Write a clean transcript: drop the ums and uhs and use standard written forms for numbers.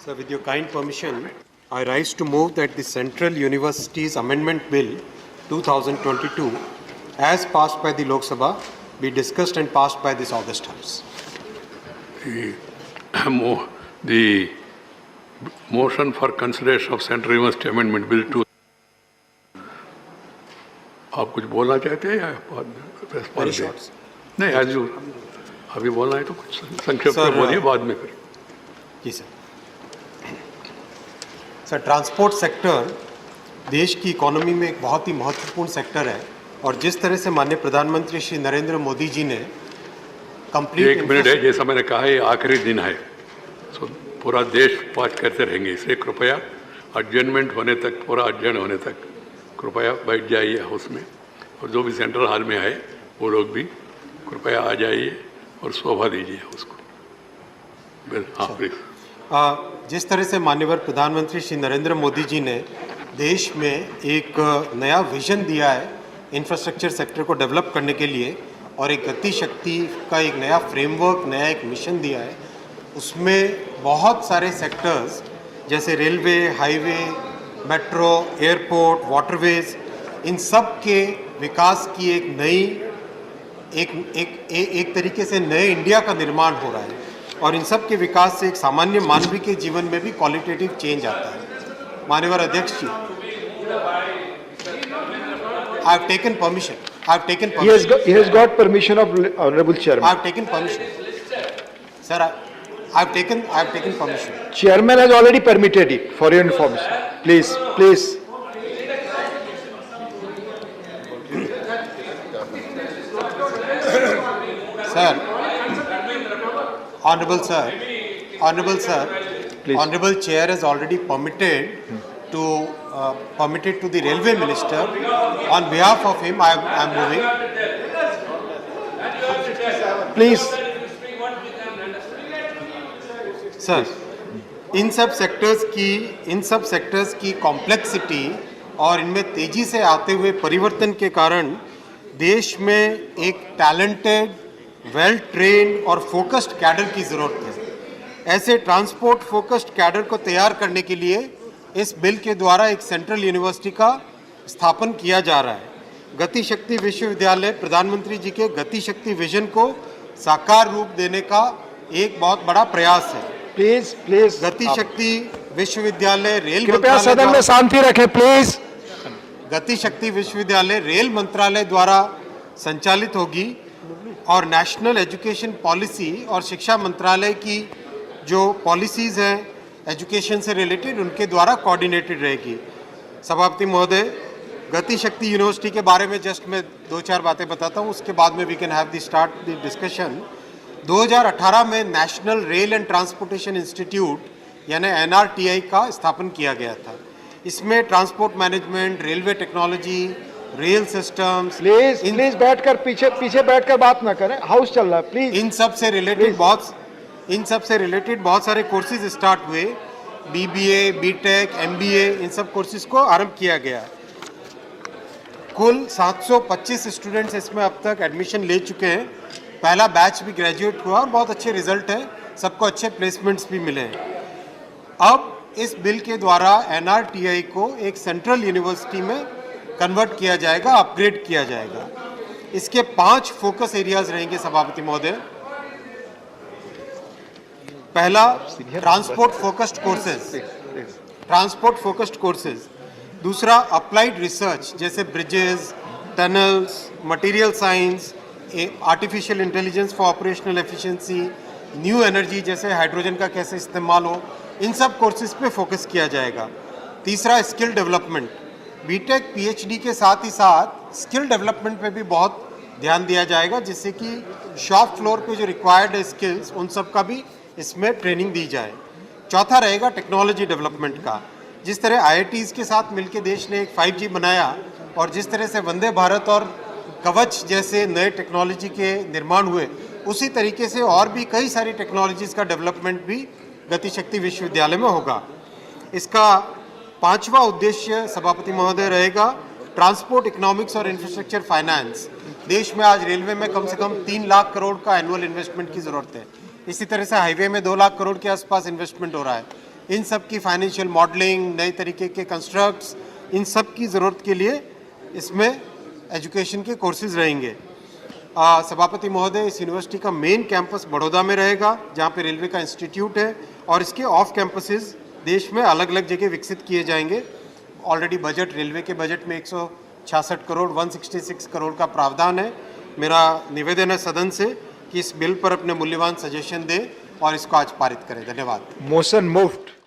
So, with your kind permission, I rise to move that the Central Universities Amendment Bill 2022, as passed by the Lok Sabha, be discussed and passed by this August House. The motion for consideration of Central University Amendment Bill 2. आप कुछ बोलना चाहते हैं या Very short. नहीं, आज जो अभी बोलना है तो कुछ संक्षेप में बोलिए, बाद में फिर. जी सर. सर, ट्रांसपोर्ट सेक्टर देश की इकोनॉमी में एक बहुत ही महत्वपूर्ण सेक्टर है और जिस तरह से माननीय प्रधानमंत्री श्री नरेंद्र मोदी जी ने कंप्लीट. एक मिनट है, जैसा मैंने कहा ये आखिरी दिन है, तो पूरा देश बात करते रहेंगे, इसलिए कृपया एडजर्नमेंट होने तक, पूरा अध्ययन होने तक कृपया बैठ जाइए हाउस में, और जो भी सेंट्रल हॉल में आए वो लोग भी कृपया आ जाइए और शोभा दीजिए उसको. हाँ प्लीज. जिस तरह से माननीय प्रधानमंत्री श्री नरेंद्र मोदी जी ने देश में एक नया विजन दिया है इंफ्रास्ट्रक्चर सेक्टर को डेवलप करने के लिए और एक गति शक्ति का एक नया फ्रेमवर्क, नया एक मिशन दिया है, उसमें बहुत सारे सेक्टर्स जैसे railway, highway, metro, airport, waterways, इन सब के विकास की एक नई एक तरीके से नए इंडिया का निर्माण हो रहा है और इन सब के विकास से एक सामान्य मानवीय के जीवन में भी क्वालिटेटिव चेंज आता है. माननीय अध्यक्ष जी, I have taken permission. He has got permission of Honorable Chairman. I have taken permission. Sir, I have taken permission. Chairman has already permitted it for your information. Please. Sir, Honorable Sir, Please. Honorable Chair has already permitted to the Railway Minister. On behalf of him, I am moving. Please. Sir, इन सब sectors की complexity और इनमें तेजी से आते हुए परिवर्तन के कारण देश में एक टैलेंटेड, वेल ट्रेन्ड और फोकस्ड कैडर की ज़रूरत है. ऐसे ट्रांसपोर्ट फोकस्ड कैडर को तैयार करने के लिए इस बिल के द्वारा एक सेंट्रल यूनिवर्सिटी का स्थापन किया जा रहा है. गति शक्ति विश्वविद्यालय प्रधानमंत्री जी के गति शक्ति विजन को साकार रूप देने का एक बहुत बड़ा प्रयास है. प्लीज. गति शक्ति विश्वविद्यालय रेल कृपया सदन में शांति रखें प्लीज. गति शक्ति विश्वविद्यालय रेल मंत्रालय द्वारा संचालित होगी और नेशनल एजुकेशन पॉलिसी और शिक्षा मंत्रालय की जो पॉलिसीज़ हैं एजुकेशन से रिलेटेड उनके द्वारा कोऑर्डिनेटेड रहेगी. सभापति महोदय, गति शक्ति यूनिवर्सिटी के बारे में जस्ट मैं 2-4 बातें बताता हूँ, उसके बाद में we can have the start the discussion. 2018 में national rail and transportation institute यानी NRTI का स्थापन किया गया था. इसमें transport management, railway technology, rail systems. Please बैठकर पीछे बैठकर बात ना करें, हाउस चल रहा है. प्लीज. इन सब से रिलेटेड बहुत सारे कोर्सेज स्टार्ट हुए. BBA, BTech, MBA, इन सब कोर्सेज को आरंभ किया गया. कुल 725 स्टूडेंट्स इसमें अब तक एडमिशन ले चुके हैं. पहला बैच भी ग्रेजुएट हुआ और बहुत अच्छे रिजल्ट हैं, सबको अच्छे प्लेसमेंट्स भी मिले हैं. अब इस बिल के द्वारा NRTI को एक सेंट्रल यूनिवर्सिटी में कन्वर्ट किया जाएगा, अपग्रेड किया जाएगा. इसके 5 फोकस एरियाज रहेंगे सभापति महोदय. पहला, ट्रांसपोर्ट फोकस्ड कोर्सेज. दूसरा, अप्लाइड रिसर्च जैसे bridges, tunnels, material science, artificial intelligence for operational efficiency, new energy जैसे हाइड्रोजन का कैसे इस्तेमाल हो, इन सब कोर्सेज पे फोकस किया जाएगा. तीसरा, स्किल डेवलपमेंट. BTech PhD के साथ ही साथ स्किल डेवलपमेंट पे भी बहुत ध्यान दिया जाएगा, जिससे कि शॉप फ्लोर पे जो रिक्वायर्ड स्किल्स उन सब का भी इसमें ट्रेनिंग दी जाए. चौथा रहेगा टेक्नोलॉजी डेवलपमेंट का. जिस तरह IITs के साथ मिलकर देश ने एक 5G बनाया और जिस तरह से वंदे भारत और कवच जैसे नए टेक्नोलॉजी के निर्माण हुए, उसी तरीके से और भी कई सारी टेक्नोलॉजीज़ का डेवलपमेंट भी गति शक्ति विश्वविद्यालय में होगा. इसका 5वां उद्देश्य सभापति महोदय रहेगा ट्रांसपोर्ट इकोनॉमिक्स और इंफ्रास्ट्रक्चर फाइनेंस. देश में आज रेलवे में कम से कम 3 लाख करोड़ का एनुअल इन्वेस्टमेंट की ज़रूरत है. इसी तरह से हाईवे में 2 लाख करोड़ के आसपास इन्वेस्टमेंट हो रहा है. इन सब की फाइनेंशियल मॉडलिंग, नए तरीके के कंस्ट्रक्ट्स, इन सब की ज़रूरत के लिए इसमें एजुकेशन के कोर्सेज रहेंगे। सभापति महोदय, इस यूनिवर्सिटी का मेन कैंपस बड़ौदा में रहेगा, जहाँ पे रेलवे का इंस्टीट्यूट है, और इसके ऑफ कैंपसेस देश में अलग अलग जगह विकसित किए जाएंगे। ऑलरेडी बजट, रेलवे के बजट में 166 करोड़ 166 करोड़ का प्रावधान है। मेरा निवेदन है सदन से कि इस बिल पर अपने मूल्यवान सजेशन दें और इसको आज पारित करें। धन्यवाद। Motion moved.